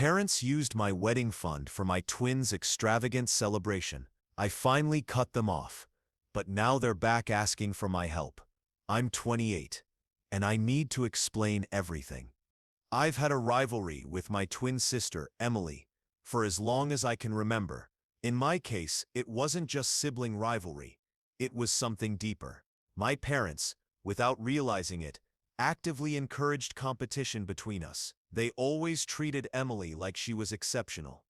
parents used my wedding fund for my twins' extravagant celebration. I finally cut them off, but now they're back asking for my help. I'm 28, and I need to explain everything. I've had a rivalry with my twin sister, Emily, for as long as I can remember. In my case, it wasn't just sibling rivalry. It was something deeper. My parents, without realizing it, actively encouraged competition between us. They always treated Emily like she was exceptional.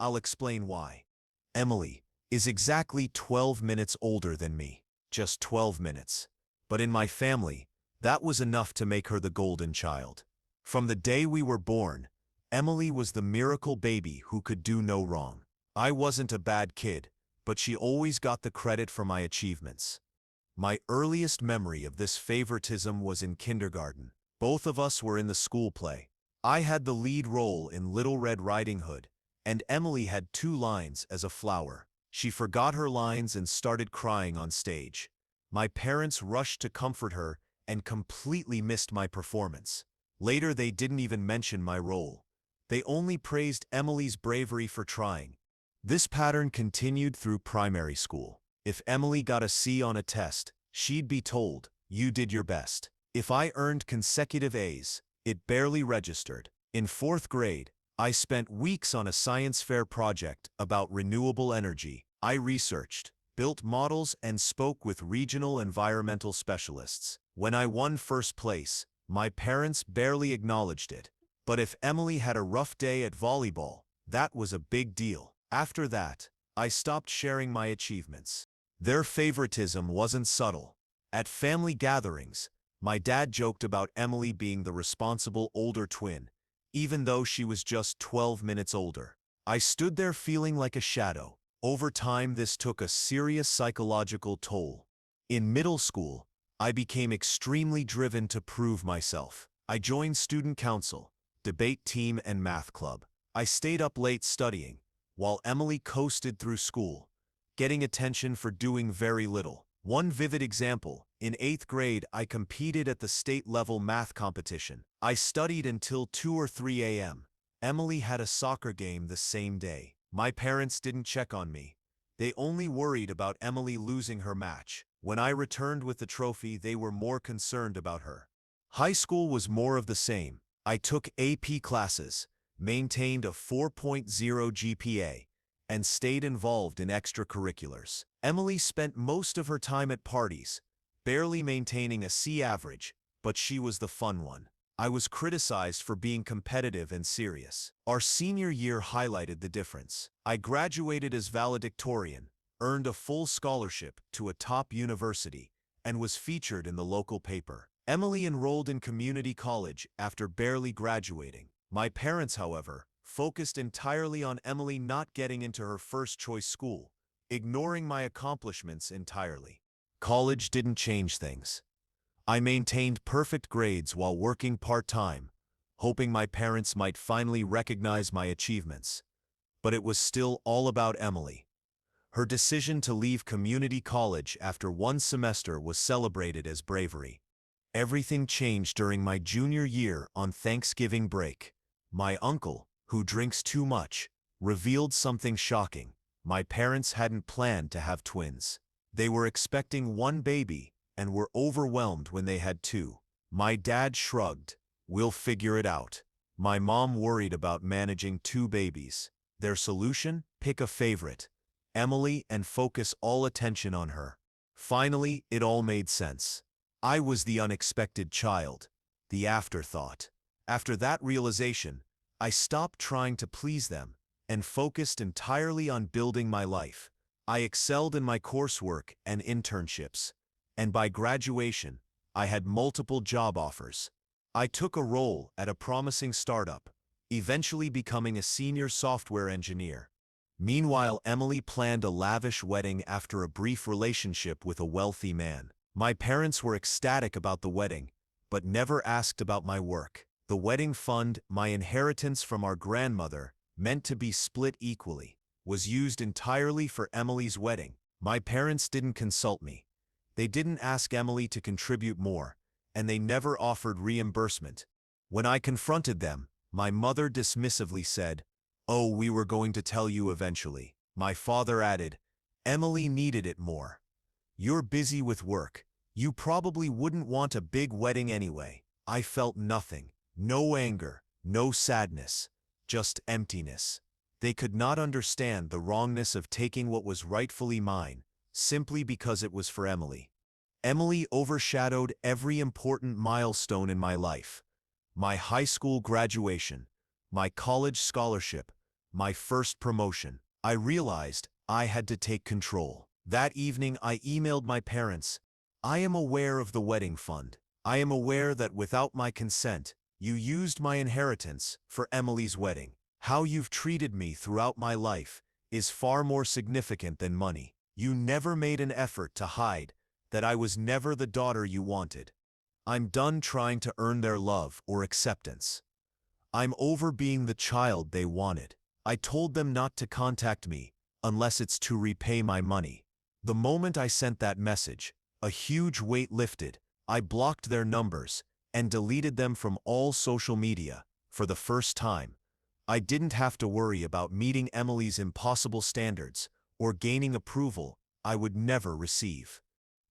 I'll explain why. Emily is exactly 12 minutes older than me. Just 12 minutes. But in my family, that was enough to make her the golden child. From the day we were born, Emily was the miracle baby who could do no wrong. I wasn't a bad kid, but she always got the credit for my achievements. My earliest memory of this favoritism was in kindergarten. Both of us were in the school play. I had the lead role in Little Red Riding Hood, and Emily had 2 lines as a flower. She forgot her lines and started crying on stage. My parents rushed to comfort her and completely missed my performance. Later, they didn't even mention my role. They only praised Emily's bravery for trying. This pattern continued through primary school. If Emily got a C on a test, she'd be told, "You did your best." If I earned consecutive A's, it barely registered. In 4th grade, I spent weeks on a science fair project about renewable energy. I researched, built models, and spoke with regional environmental specialists. When I won 1st place, my parents barely acknowledged it. But if Emily had a rough day at volleyball, that was a big deal. After that, I stopped sharing my achievements. Their favoritism wasn't subtle. At family gatherings, my dad joked about Emily being the responsible older twin, even though she was just 12 minutes older. I stood there feeling like a shadow. Over time, this took a serious psychological toll. In middle school, I became extremely driven to prove myself. I joined student council, debate team, and math club. I stayed up late studying, while Emily coasted through school, getting attention for doing very little. One vivid example, in 8th grade, I competed at the state-level math competition. I studied until 2 or 3 a.m. Emily had a soccer game the same day. My parents didn't check on me. They only worried about Emily losing her match. When I returned with the trophy, they were more concerned about her. High school was more of the same. I took AP classes, maintained a 4.0 GPA, and stayed involved in extracurriculars. Emily spent most of her time at parties, barely maintaining a C average, but she was the fun one. I was criticized for being competitive and serious. Our senior year highlighted the difference. I graduated as valedictorian, earned a full scholarship to a top university, and was featured in the local paper. Emily enrolled in community college after barely graduating. My parents, however, focused entirely on Emily not getting into her first-choice school, ignoring my accomplishments entirely. College didn't change things. I maintained perfect grades while working part-time, hoping my parents might finally recognize my achievements. But it was still all about Emily. Her decision to leave community college after 1 semester was celebrated as bravery. Everything changed during my junior year on Thanksgiving break. My uncle, who drinks too much, revealed something shocking. My parents hadn't planned to have twins. They were expecting 1 baby and were overwhelmed when they had 2. My dad shrugged, "We'll figure it out." My mom worried about managing 2 babies. Their solution? Pick a favorite, Emily, and focus all attention on her. Finally, it all made sense. I was the unexpected child, the afterthought. After that realization, I stopped trying to please them and focused entirely on building my life. I excelled in my coursework and internships, and by graduation, I had multiple job offers. I took a role at a promising startup, eventually becoming a senior software engineer. Meanwhile, Emily planned a lavish wedding after a brief relationship with a wealthy man. My parents were ecstatic about the wedding, but never asked about my work. The wedding fund, my inheritance from our grandmother, meant to be split equally, was used entirely for Emily's wedding. My parents didn't consult me. They didn't ask Emily to contribute more, and they never offered reimbursement. When I confronted them, My mother dismissively said, "Oh, we were going to tell you eventually." My father added, "Emily needed it more. You're busy with work. You probably wouldn't want a big wedding anyway." I felt nothing. No anger, no sadness, just emptiness. They could not understand the wrongness of taking what was rightfully mine, simply because it was for Emily. Emily overshadowed every important milestone in my life. My high school graduation, my college scholarship, my first promotion. I realized I had to take control. That evening I emailed my parents. "I am aware of the wedding fund. I am aware that without my consent, you used my inheritance for Emily's wedding. How you've treated me throughout my life is far more significant than money. You never made an effort to hide that I was never the daughter you wanted. I'm done trying to earn their love or acceptance. I'm over being the child they wanted." I told them not to contact me unless it's to repay my money. The moment I sent that message, a huge weight lifted. I blocked their numbers and deleted them from all social media. For the first time, I didn't have to worry about meeting Emily's impossible standards or gaining approval I would never receive.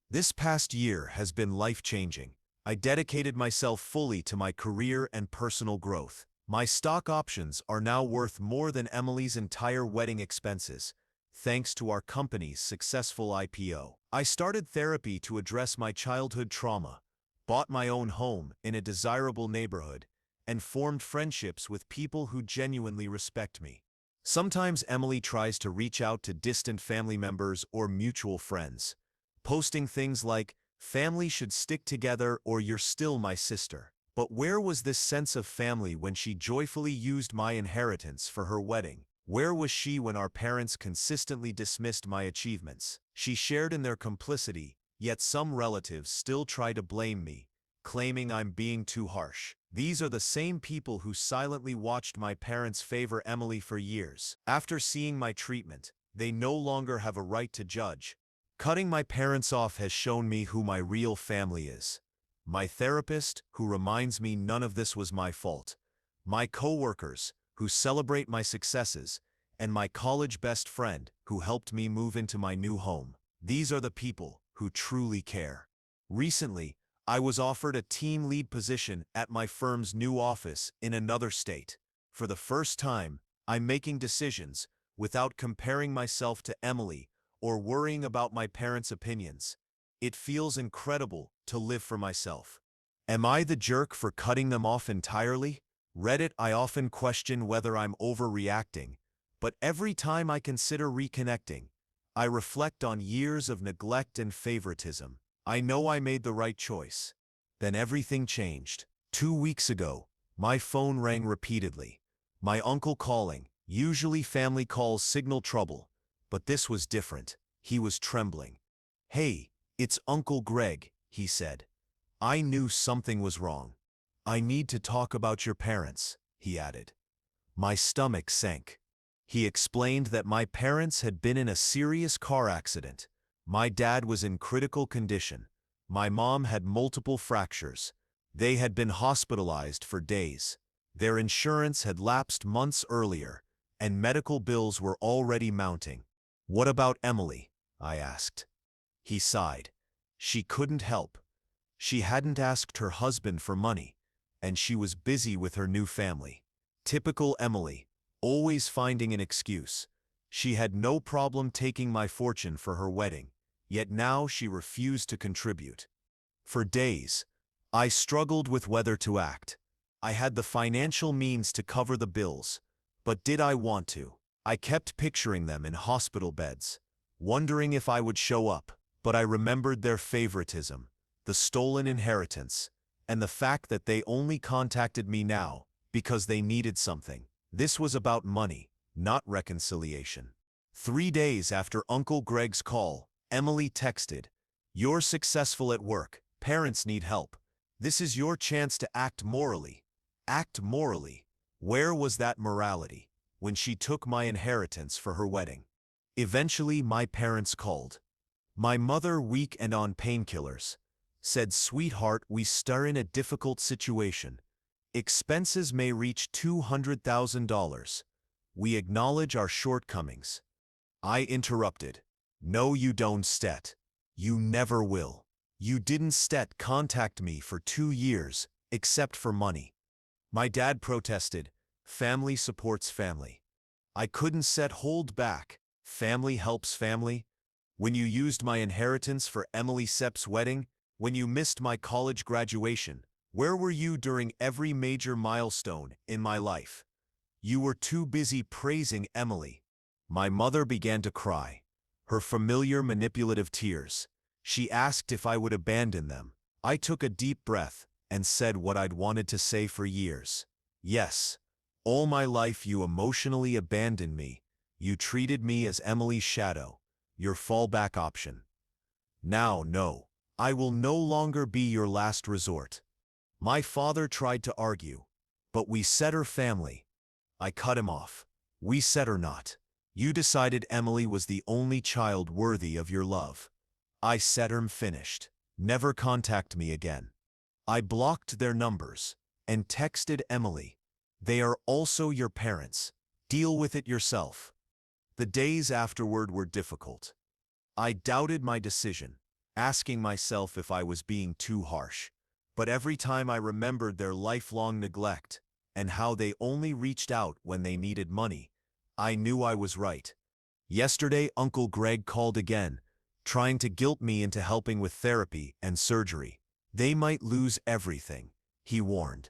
This past year has been life-changing. I dedicated myself fully to my career and personal growth. My stock options are now worth more than Emily's entire wedding expenses, thanks to our company's successful IPO. I started therapy to address my childhood trauma, bought my own home in a desirable neighborhood, and formed friendships with people who genuinely respect me. Sometimes Emily tries to reach out to distant family members or mutual friends, posting things like, "Family should stick together," or "You're still my sister." But where was this sense of family when she joyfully used my inheritance for her wedding? Where was she when our parents consistently dismissed my achievements? She shared in their complicity, yet some relatives still try to blame me, claiming I'm being too harsh. These are the same people who silently watched my parents favor Emily for years. After seeing my treatment, they no longer have a right to judge. Cutting my parents off has shown me who my real family is. My therapist, who reminds me none of this was my fault. My coworkers, who celebrate my successes. And my college best friend, who helped me move into my new home. These are the people who truly care. Recently, I was offered a team lead position at my firm's new office in another state. For the first time, I'm making decisions without comparing myself to Emily or worrying about my parents' opinions. It feels incredible to live for myself. Am I the jerk for cutting them off entirely? Reddit, I often question whether I'm overreacting, but every time I consider reconnecting, I reflect on years of neglect and favoritism. I know I made the right choice. Then everything changed. 2 weeks ago, my phone rang repeatedly. My uncle calling. Usually family calls signal trouble, but this was different. He was trembling. "Hey, it's Uncle Greg," he said. I knew something was wrong. "I need to talk about your parents," he added. My stomach sank. He explained that my parents had been in a serious car accident. My dad was in critical condition. My mom had multiple fractures. They had been hospitalized for days. Their insurance had lapsed months earlier, and medical bills were already mounting. "What about Emily?" I asked. He sighed. She couldn't help. She hadn't asked her husband for money, and she was busy with her new family. Typical Emily, always finding an excuse. She had no problem taking my fortune for her wedding, yet now she refused to contribute. For days, I struggled with whether to act. I had the financial means to cover the bills, but did I want to? I kept picturing them in hospital beds, wondering if I would show up, but I remembered their favoritism, the stolen inheritance, and the fact that they only contacted me now because they needed something. This was about money, not reconciliation. 3 days after Uncle Greg's call, Emily texted, "You're successful at work. Parents need help. This is your chance to act morally." Act morally. Where was that morality when she took my inheritance for her wedding? Eventually, my parents called. My mother, weak and on painkillers, said, "Sweetheart, we star in a difficult situation. Expenses may reach $200,000. We acknowledge our shortcomings. I interrupted. No, you don't, Stet. You never will. You didn't, Stet, contact me for 2 years, except for money. My dad protested. Family supports family. I couldn't, Set, hold back. Family helps family. When you used my inheritance for Emily Sepp's wedding, when you missed my college graduation, where were you during every major milestone in my life? You were too busy praising Emily. My mother began to cry. Her familiar manipulative tears. She asked if I would abandon them. I took a deep breath and said what I'd wanted to say for years. Yes. All my life you emotionally abandoned me. You treated me as Emily's shadow, your fallback option. Now, no. I will no longer be your last resort. My father tried to argue. But we said her family. I cut him off. We said her not. You decided Emily was the only child worthy of your love. I said her finished. Never contact me again. I blocked their numbers and texted Emily. They are also your parents. Deal with it yourself. The days afterward were difficult. I doubted my decision, asking myself if I was being too harsh. But every time I remembered their lifelong neglect and how they only reached out when they needed money, I knew I was right. Yesterday, Uncle Greg called again, trying to guilt me into helping with therapy and surgery. They might lose everything, he warned.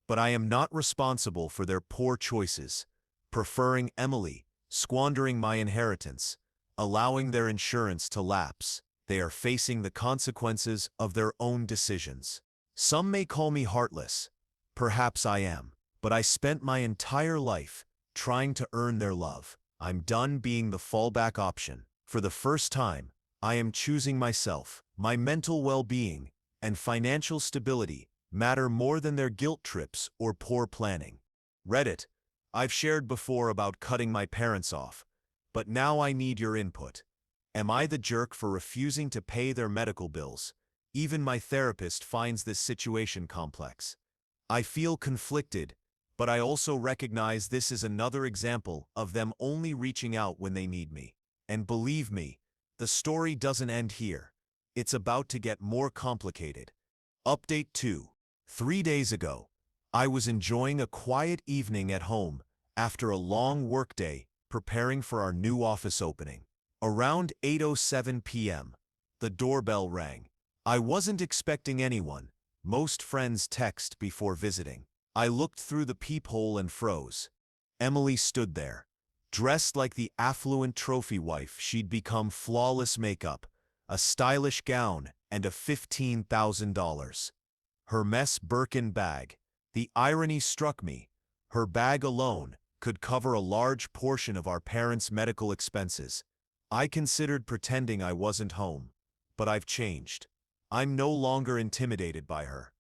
But I am not responsible for their poor choices, preferring Emily, squandering my inheritance, allowing their insurance to lapse. They are facing the consequences of their own decisions. Some may call me heartless. Perhaps I am. But I spent my entire life trying to earn their love. I'm done being the fallback option. For the first time, I am choosing myself. My mental well-being and financial stability matter more than their guilt trips or poor planning. Reddit. I've shared before about cutting my parents off, but now I need your input. Am I the jerk for refusing to pay their medical bills? Even my therapist finds this situation complex. I feel conflicted, but I also recognize this is another example of them only reaching out when they need me. And believe me, the story doesn't end here. It's about to get more complicated. Update 2. 3 days ago, I was enjoying a quiet evening at home after a long workday preparing for our new office opening. Around 8:07 p.m., the doorbell rang. I wasn't expecting anyone. Most friends text before visiting. I looked through the peephole and froze. Emily stood there, dressed like the affluent trophy wife she'd become. Flawless makeup, a stylish gown, and a $15,000. Hermes Birkin bag. The irony struck me. Her bag alone could cover a large portion of our parents' medical expenses. I considered pretending I wasn't home, but I've changed. I'm no longer intimidated by her.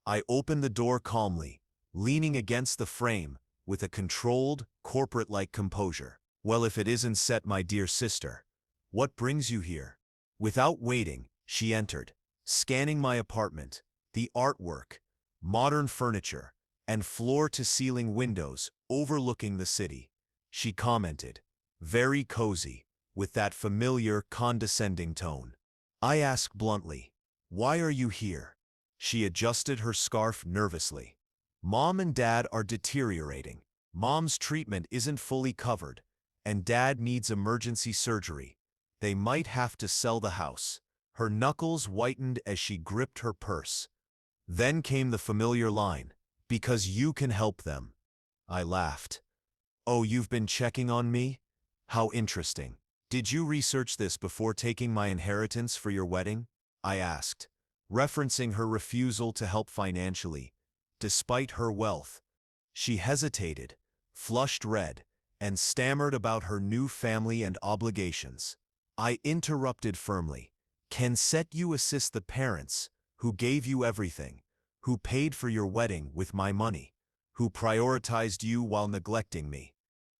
I opened the door calmly, leaning against the frame with a controlled, corporate-like composure. Well, if it isn't Set, my dear sister, what brings you here? Without waiting, she entered, scanning my apartment. The artwork, modern furniture, and floor-to-ceiling windows overlooking the city. She commented, very cozy, with that familiar, condescending tone. I asked bluntly, why are you here? She adjusted her scarf nervously. Mom and Dad are deteriorating. Mom's treatment isn't fully covered, and Dad needs emergency surgery. They might have to sell the house. Her knuckles whitened as she gripped her purse. Then came the familiar line, because you can help them. I laughed. Oh, you've been checking on me? How interesting. Did you research this before taking my inheritance for your wedding? I asked, referencing her refusal to help financially, despite her wealth. She hesitated, flushed red, and stammered about her new family and obligations. I interrupted firmly. Can Set you assist the parents who gave you everything, who paid for your wedding with my money, who prioritized you while neglecting me?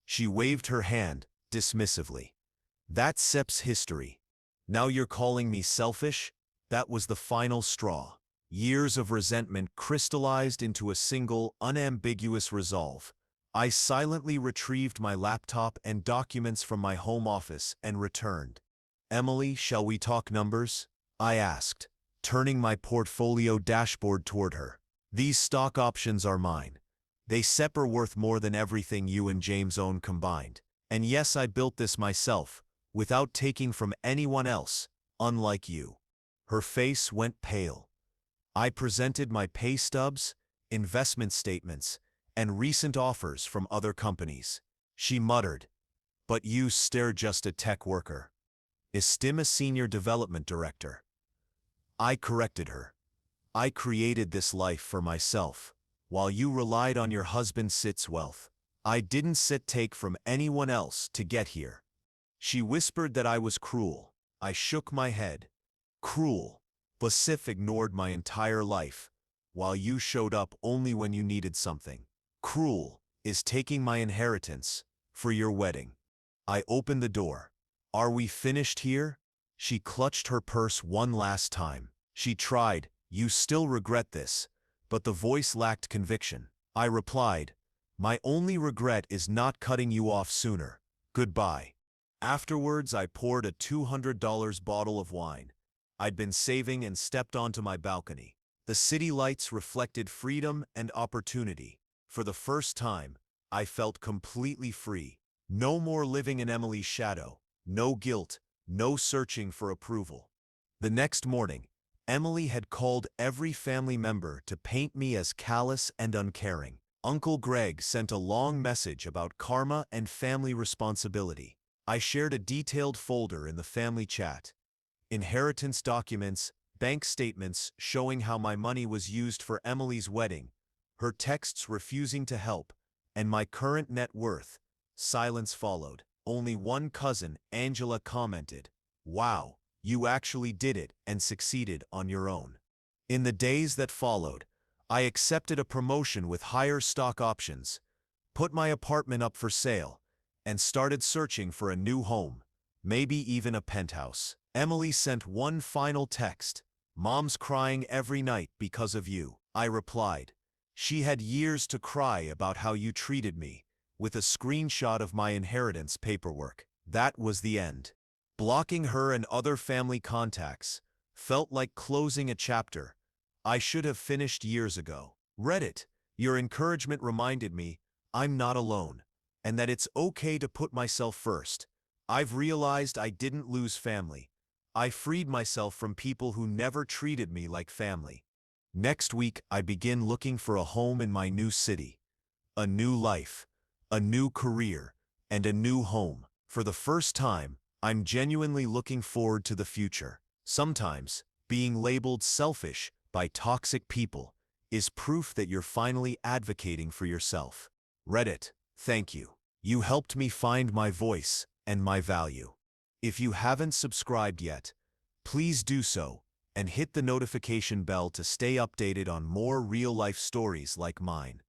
She waved her hand dismissively. That's Sep's history. Now you're calling me selfish? That was the final straw. Years of resentment crystallized into a single, unambiguous resolve. I silently retrieved my laptop and documents from my home office and returned. "Emily, shall we talk numbers?" I asked, turning my portfolio dashboard toward her. "These stock options are mine. They are worth more than everything you and James own combined. And yes, I built this myself, without taking from anyone else, unlike you." Her face went pale. I presented my pay stubs, investment statements, and recent offers from other companies. She muttered, "But you stare just a tech worker. Estim a senior development director." I corrected her. "I created this life for myself, while you relied on your husband Sit's wealth. I didn't take from anyone else to get here." She whispered that I was cruel. I shook my head. "Cruel? Basif ignored my entire life, while you showed up only when you needed something. Cruel is taking my inheritance for your wedding." I opened the door. "Are we finished here?" She clutched her purse one last time. She tried, "You still regret this," but the voice lacked conviction. I replied, "My only regret is not cutting you off sooner. Goodbye." Afterwards, I poured a $200 bottle of wine I'd been saving and stepped onto my balcony. The city lights reflected freedom and opportunity. For the first time, I felt completely free. No more living in Emily's shadow, no guilt, no searching for approval. The next morning, Emily had called every family member to paint me as callous and uncaring. Uncle Greg sent a long message about karma and family responsibility. I shared a detailed folder in the family chat. Inheritance documents, bank statements showing how my money was used for Emily's wedding, her texts refusing to help, and my current net worth. Silence followed. Only one cousin, Angela, commented, "Wow, you actually did it and succeeded on your own." In the days that followed, I accepted a promotion with higher stock options, put my apartment up for sale, and started searching for a new home, maybe even a penthouse. Emily sent one final text, "Mom's crying every night because of you." I replied, "She had years to cry about how you treated me," with a screenshot of my inheritance paperwork. That was the end. Blocking her and other family contacts felt like closing a chapter I should have finished years ago. Reddit, your encouragement reminded me I'm not alone, and that it's okay to put myself first. I've realized I didn't lose family. I freed myself from people who never treated me like family. Next week, I begin looking for a home in my new city. A new life, a new career, and a new home. For the first time, I'm genuinely looking forward to the future. Sometimes, being labeled selfish by toxic people is proof that you're finally advocating for yourself. Reddit, thank you. You helped me find my voice and my value. If you haven't subscribed yet, please do so and hit the notification bell to stay updated on more real-life stories like mine.